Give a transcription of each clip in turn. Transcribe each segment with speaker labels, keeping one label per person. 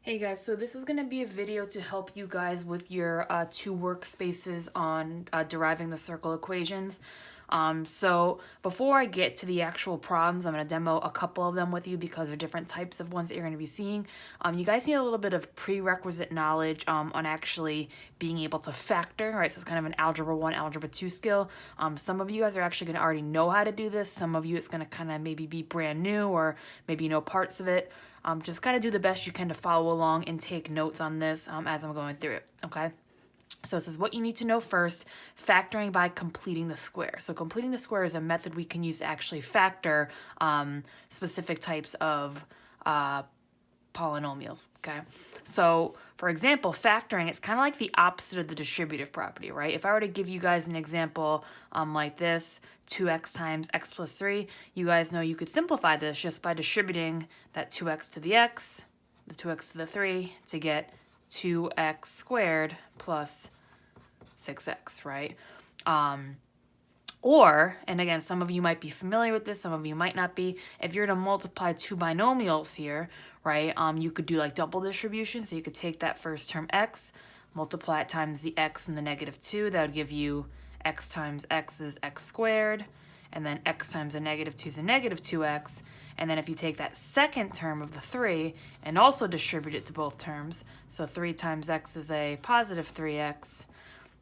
Speaker 1: Hey guys, so this is going to be a video to help you guys with your two workspaces on deriving the circle equations. So before I get to the actual problems, I'm going to demo a couple of them with you because they're different types of ones that you're going to be seeing. You guys need a little bit of prerequisite knowledge on actually being able to factor, right? So it's kind of an Algebra 1, Algebra 2 skill. Some of you guys are actually going to already know how to do this. Some of you it's going to kind of maybe be brand new or maybe you know parts of it. Just kind of do the best you can to follow along and take notes on this as I'm going through it, okay? So this is what you need to know first, factoring by completing the square. So completing the square is a method we can use to actually factor specific types of polynomials, okay? So, for example, factoring, it's kind of like the opposite of the distributive property, right? If I were to give you guys an example like this, 2x times x plus 3, you guys know you could simplify this just by distributing that 2x to the x, the 2x to the 3, to get 2x squared plus 6x, right? Or, and again, some of you might be familiar with this, some of you might not be. If you're to multiply two binomials here, right, you could do like double distribution. So you could take that first term x, multiply it times the x and the negative 2. That would give you x times x is x squared. And then x times a negative 2 is a negative 2x. And then if you take that second term of the 3 and also distribute it to both terms, so 3 times x is a positive 3x,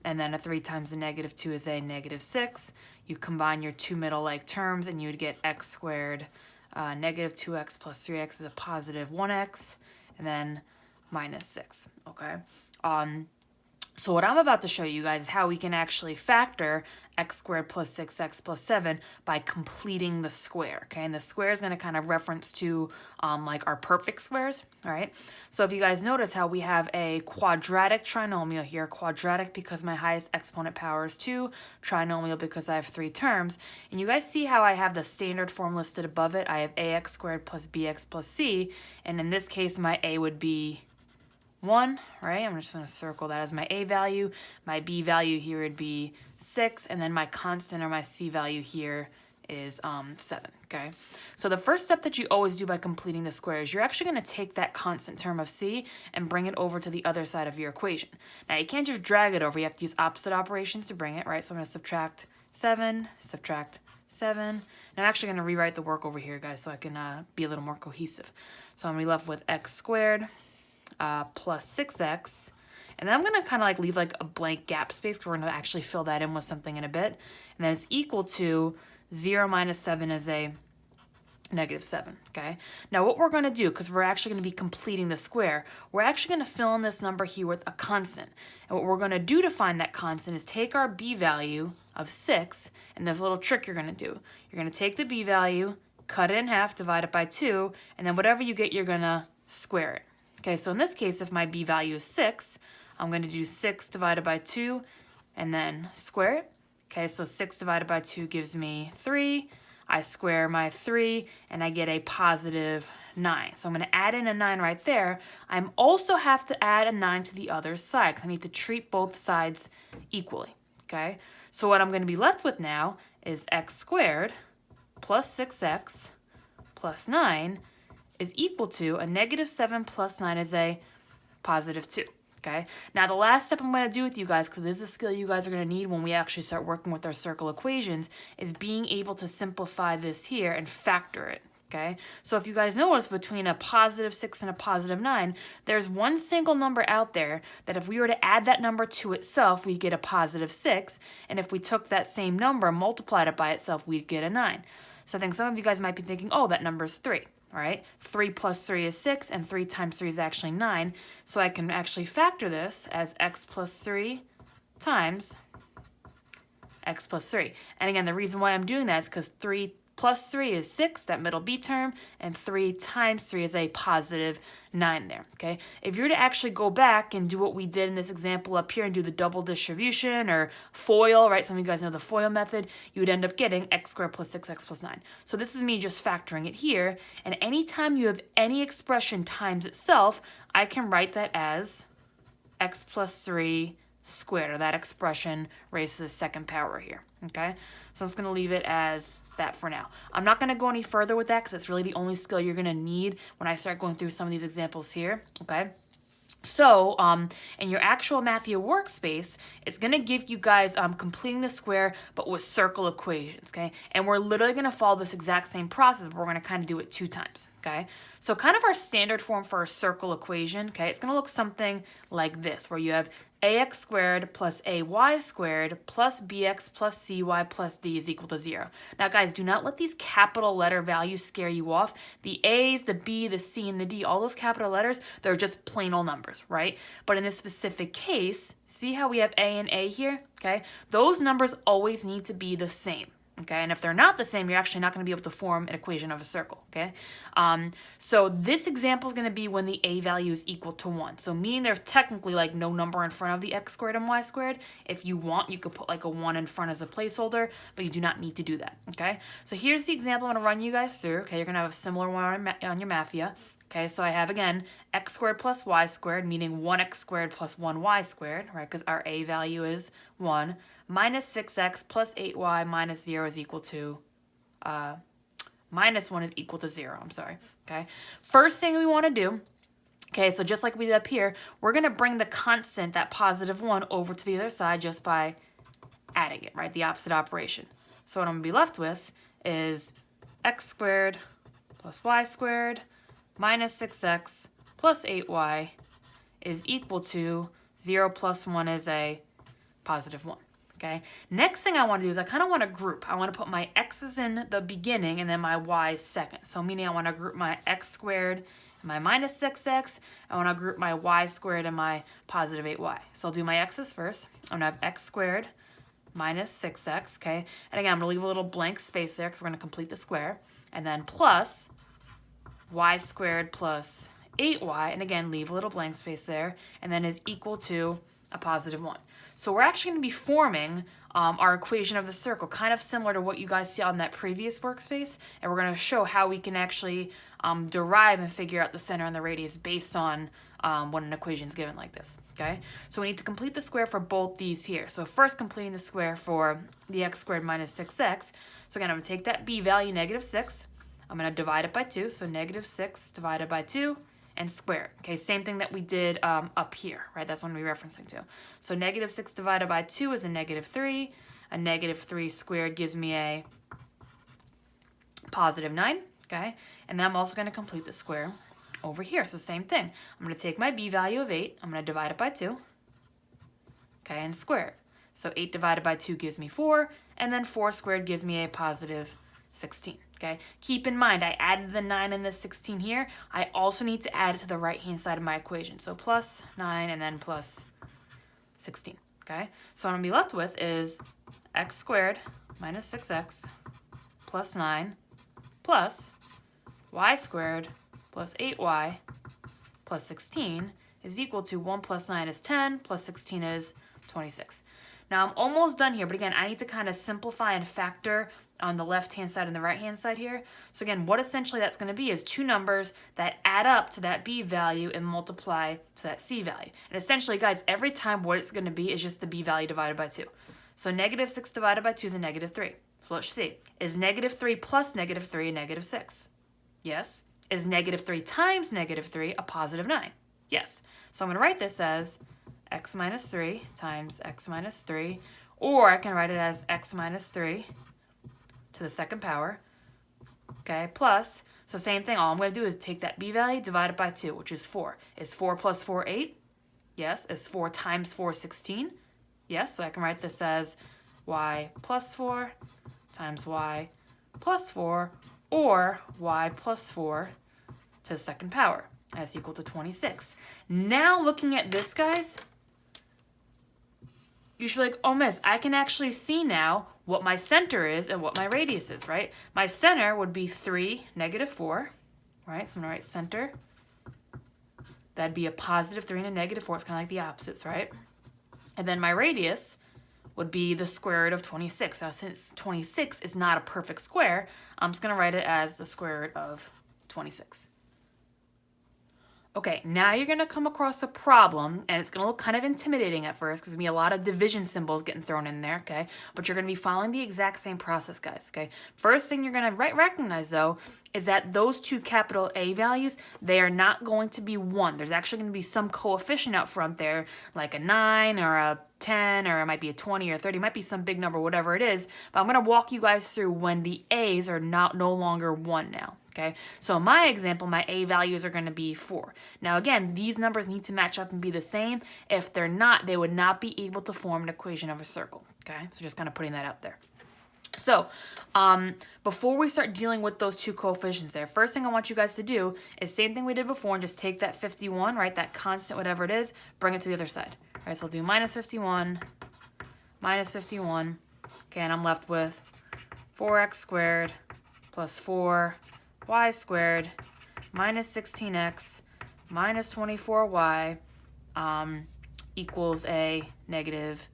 Speaker 1: and then a 3 times a negative 2 is a negative 6. You combine your two middle-like terms, and you would get x squared, negative 2x plus 3x is a positive 1x, and then minus 6, okay? So what I'm about to show you guys is how we can actually factor x squared plus 6x plus 7 by completing the square, okay? And the square is going to kind of reference to like our perfect squares, all right? So if you guys notice how we have a quadratic trinomial here, quadratic because my highest exponent power is 2, trinomial because I have 3 terms, and you guys see how I have the standard form listed above it. I have ax squared plus bx plus c, and in this case my a would be 1, right? I'm just going to circle that as my a value. My b value here would be 6, and then my constant or my c value here is 7, okay? So the first step that you always do by completing the square is you're actually going to take that constant term of c and bring it over to the other side of your equation. Now, you can't just drag it over. You have to use opposite operations to bring it, right? So I'm going to subtract 7, subtract 7. And I'm actually going to rewrite the work over here, guys, so I can be a little more cohesive. So I'm going to be left with x squared plus 6x, and then I'm going to kind of like leave like a blank gap space because we're going to actually fill that in with something in a bit, and then it's equal to 0 minus 7 is a negative 7, okay? Now what we're going to do, because we're actually going to be completing the square, we're actually going to fill in this number here with a constant, and what we're going to do to find that constant is take our b value of 6, and there's a little trick you're going to do. You're going to take the b value, cut it in half, divide it by 2, and then whatever you get, you're going to square it. Okay, so in this case, if my b value is 6, I'm going to do 6 divided by 2 and then square it. Okay, so 6 divided by 2 gives me 3. I square my 3 and I get a positive 9. So I'm going to add in a 9 right there. I also have to add a 9 to the other side because I need to treat both sides equally. Okay, so what I'm going to be left with now is x squared plus 6x plus 9 is equal to a negative 7 plus 9 is a positive 2, okay? Now, the last step I'm going to do with you guys, because this is a skill you guys are going to need when we actually start working with our circle equations, is being able to simplify this here and factor it, okay? So if you guys notice, between a positive 6 and a positive 9, there's one single number out there that if we were to add that number to itself, we'd get a positive 6, and if we took that same number and multiplied it by itself, we'd get a 9. So I think some of you guys might be thinking, oh, that number's 3. All right, 3 plus 3 is 6, and 3 times 3 is actually 9. So I can actually factor this as x plus 3 times x plus 3. And again, the reason why I'm doing that is because 3 plus 3 is 6, that middle b term, and 3 times 3 is a positive 9 there, okay? If you were to actually go back and do what we did in this example up here and do the double distribution or FOIL, right? Some of you guys know the FOIL method, you would end up getting x squared plus 6x plus 9. So this is me just factoring it here, and anytime you have any expression times itself, I can write that as x plus 3 squared, or that expression raised to the second power here, okay? So I'm just going to leave it as that for now. I'm not going to go any further with that because it's really the only skill you're going to need when I start going through some of these examples here, okay? So, in your actual Matthew workspace, it's going to give you guys completing the square, but with circle equations, okay? And we're literally going to follow this exact same process, but we're going to kind of do it 2 times, okay? So kind of our standard form for a circle equation, okay, it's going to look something like this, where you have ax squared plus ay squared plus bx plus cy plus d is equal to 0. Now, guys, do not let these capital letter values scare you off. The a's, the b, the c, and the d, all those capital letters, they're just plain old numbers, right? But in this specific case, see how we have a and a here, okay? Those numbers always need to be the same. Okay, and if they're not the same, you're actually not going to be able to form an equation of a circle, okay? So this example is going to be when the a value is equal to 1. So meaning there's technically like no number in front of the x squared and y squared. If you want, you could put like a 1 in front as a placeholder, but you do not need to do that, okay? So here's the example I'm going to run you guys through, okay? You're going to have a similar one on your Mathia. Okay, so I have, again, x squared plus y squared, meaning 1x squared plus 1y squared, right, because our a value is 1, minus 6x plus 8y minus 0 is equal to, minus 1 is equal to 0, I'm sorry, okay? First thing we want to do, okay, so just like we did up here, we're going to bring the constant, that positive 1, over to the other side just by adding it, right, the opposite operation. So what I'm going to be left with is x squared plus y squared minus 6x plus 8y is equal to 0 plus 1 is a positive 1, okay? Next thing I want to do is I kind of want to group. I want to put my x's in the beginning and then my y's second. So meaning I want to group my x squared and my minus 6x. I want to group my y squared and my positive 8y. So I'll do my x's first. I'm going to have x squared minus 6x, okay? And again, I'm going to leave a little blank space there because we're going to complete the square. And then plus y squared plus 8y, and again, leave a little blank space there, and then is equal to a positive 1. So we're actually going to be forming our equation of the circle, kind of similar to what you guys see on that previous workspace, and we're going to show how we can actually derive and figure out the center and the radius based on when an equation is given like this, okay? So we need to complete the square for both these here. So first completing the square for the x squared minus 6x. So again, I'm going to take that b value, negative 6, I'm going to divide it by 2, so negative 6 divided by 2, and square it. Okay, same thing that we did up here, right? That's what I'm referencing to. So negative 6 divided by 2 is a negative 3. A negative 3 squared gives me a positive 9, okay? And then I'm also going to complete the square over here. So same thing. I'm going to take my b value of 8, I'm going to divide it by 2, okay, and square it. So 8 divided by 2 gives me 4, and then 4 squared gives me a positive 16. Okay, keep in mind I added the 9 and the 16 here. I also need to add it to the right hand side of my equation. So plus 9 and then plus 16. Okay, so what I'm going to be left with is x squared minus 6x plus 9 plus y squared plus 8y plus 16 is equal to 1 plus 9 is 10 plus 16 is 26. Now I'm almost done here, but again, I need to kind of simplify and factor on the left-hand side and the right-hand side here. So again, what essentially that's going to be is 2 numbers that add up to that b value and multiply to that c value. And essentially, guys, every time what it's going to be is just the b value divided by 2. So negative 6 divided by 2 is a negative 3. So let's see. Is negative 3 plus negative 3 a negative 6? Yes. Is negative 3 times negative 3 a positive 9? Yes. So I'm going to write this as x minus 3 times x minus 3, or I can write it as x minus 3 to the second power, okay, plus, so same thing, all I'm going to do is take that b value, divide it by 2, which is 4. Is 4 plus 4 8? Yes. Is 4 times 4 16? Yes, so I can write this as y plus 4 times y plus 4, or y plus 4 to the second power. That's equal to 26. Now looking at this, guys, you should be like, oh, miss, I can actually see now what my center is and what my radius is, right? My center would be 3, negative 4, right? So I'm going to write center. That'd be a positive 3 and a negative 4. It's kind of like the opposites, right? And then my radius would be the square root of 26. Now, since 26 is not a perfect square, I'm just going to write it as the square root of 26. Okay, now you're gonna come across a problem, and it's gonna look kind of intimidating at first because there's gonna be a lot of division symbols getting thrown in there, okay? But you're gonna be following the exact same process, guys, okay? First thing you're gonna recognize, though, is that those two capital A values, they are not going to be 1. There's actually gonna be some coefficient out front there, like a 9 or a 10, or it might be a 20 or 30, it might be some big number, whatever it is. But I'm gonna walk you guys through when the A's are no longer 1 now. Okay, so in my example, my A values are going to be 4. Now again, these numbers need to match up and be the same. If they're not, they would not be able to form an equation of a circle. Okay, so just kind of putting that out there. So before we start dealing with those two coefficients there, first thing I want you guys to do is same thing we did before and just take that 51, right, that constant, whatever it is, bring it to the other side. All right, so I'll do minus 51, okay, and I'm left with 4x squared plus 4y squared minus 16x minus 24y equals a negative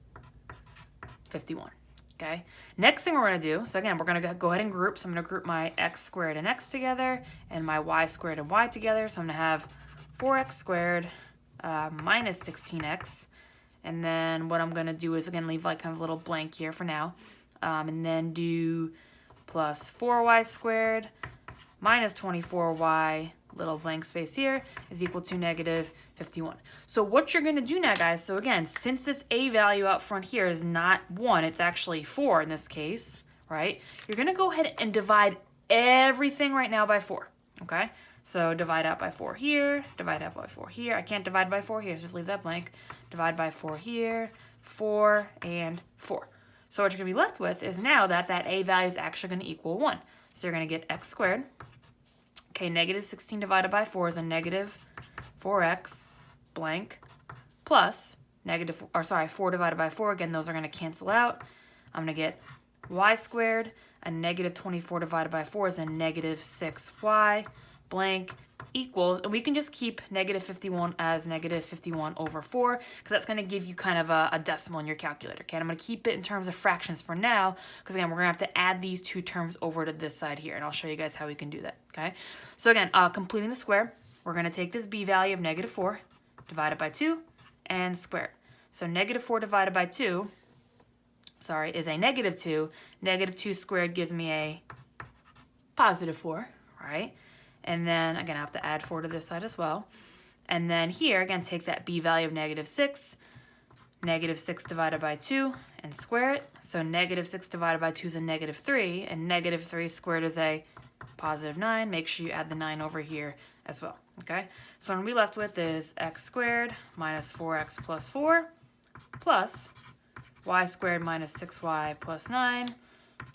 Speaker 1: 51. Okay. Next thing we're going to do, so again, we're going to go ahead and group. So I'm going to group my x squared and x together and my y squared and y together. So I'm going to have 4x squared minus 16x. And then what I'm going to do is, again, leave like kind of a little blank here for now. And then do plus 4y squared minus 24y, little blank space here, is equal to negative 51. So what you're going to do now, guys, so again, since this a value out front here is not 1, it's actually 4 in this case, right? You're going to go ahead and divide everything right now by 4, okay? So divide out by 4 here, divide out by 4 here. I can't divide by 4 here, so just leave that blank. Divide by 4 here, 4, and 4. So what you're going to be left with is now that a value is actually going to equal 1. So you're going to get x squared. Okay, negative 16 divided by 4 is a negative 4x blank plus 4 divided by 4. Again, those are going to cancel out. I'm going to get y squared. A negative 24 divided by 4 is a negative 6y blank equals, and we can just keep negative 51 as negative 51 over 4 because that's going to give you kind of a decimal in your calculator. Okay, and I'm going to keep it in terms of fractions for now because again, we're going to have to add these two terms over to this side here, and I'll show you guys how we can do that. Okay, so again, completing the square, we're going to take this b value of negative 4 divided by 2 and square it. So negative 4 divided by 2, is a negative 2. Negative 2 squared gives me a positive 4, right? And then, again, I have to add 4 to this side as well. And then here, again, take that b value of negative 6. Negative 6 divided by 2 and square it. So negative 6 divided by 2 is a negative 3. And negative 3 squared is a positive 9. Make sure you add the 9 over here as well. Okay? So what I'm going to be left with is x squared minus 4x plus 4 plus y squared minus 6y plus 9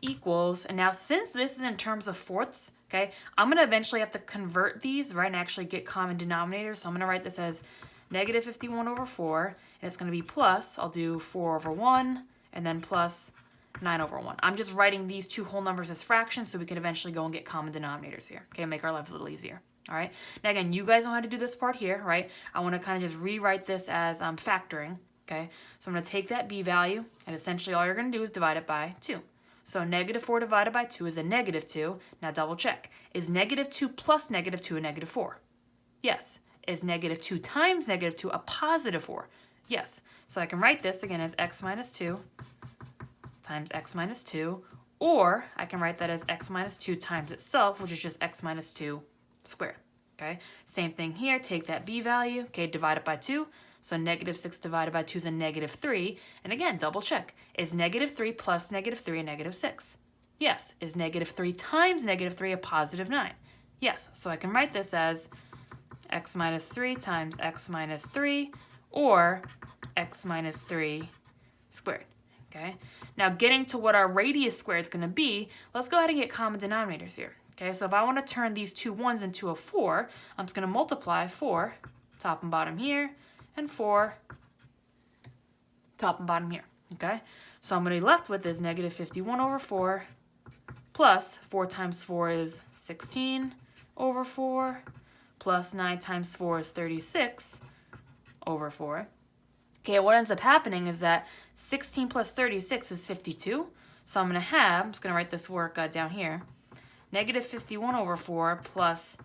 Speaker 1: equals, and now since this is in terms of fourths, okay, I'm going to eventually have to convert these, right, and actually get common denominators. So I'm going to write this as negative 51 over 4, and it's going to be plus, I'll do 4 over 1, and then plus 9 over 1. I'm just writing these two whole numbers as fractions so we can eventually go and get common denominators here, okay, make our lives a little easier. All right, now again, you guys know how to do this part here, right? I want to kind of just rewrite this as factoring, okay? So I'm going to take that b value, and essentially all you're going to do is divide it by 2. So negative 4 divided by 2 is a negative 2. Now double check. Is negative 2 plus negative 2 a negative 4? Yes. Is negative 2 times negative 2 a positive 4? Yes. So I can write this again as x minus 2 times x minus 2, or I can write that as x minus 2 times itself, which is just x minus 2 squared. Okay. Same thing here. Take that b value, okay, divide it by 2. So negative 6 divided by 2 is a negative 3. And again, double check. Is negative 3 plus negative 3 a negative 6? Yes. Is negative 3 times negative 3 a positive 9? Yes. So I can write this as x minus 3 times x minus 3, or x minus 3 squared. Okay. Now getting to what our radius squared is going to be, let's go ahead and get common denominators here. Okay. So if I want to turn these two 1s into a 4, I'm just going to multiply 4 top and bottom here, and 4 top and bottom here, okay? So I'm going to be left with is negative 51 over 4 plus 4 times 4 is 16 over 4 plus 9 times 4 is 36 over 4. Okay, what ends up happening is that 16 plus 36 is 52. So I'm just going to write this work down here. Negative 51 over 4 plus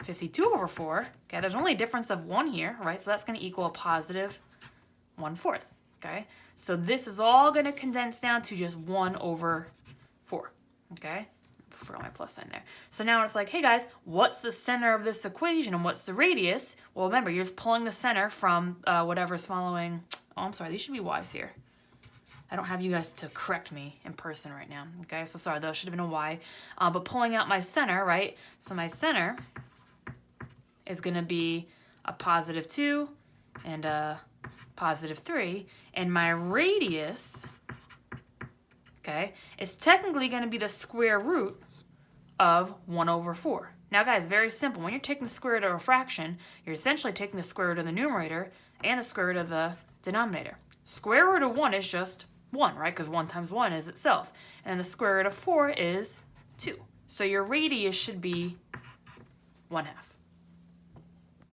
Speaker 1: 52 over 4. Okay, there's only a difference of 1 here, right? So that's going to equal a positive 1/4. Okay, so this is all going to condense down to just 1 over 4. Okay, forgot my plus sign there. So now it's like, hey guys, what's the center of this equation and what's the radius? Well, remember, you're just pulling the center from whatever's following. Oh, I'm sorry, these should be y's here. I don't have you guys to correct me in person right now. Okay, so sorry, those should have been a y. But pulling out my center, right? So my center is going to be a positive 2 and a positive 3. And my radius, okay, is technically going to be the square root of 1 over 4. Now, guys, very simple. When you're taking the square root of a fraction, you're essentially taking the square root of the numerator and the square root of the denominator. Square root of 1 is just 1, right? Because 1 times 1 is itself. And the square root of 4 is 2. So your radius should be 1/2.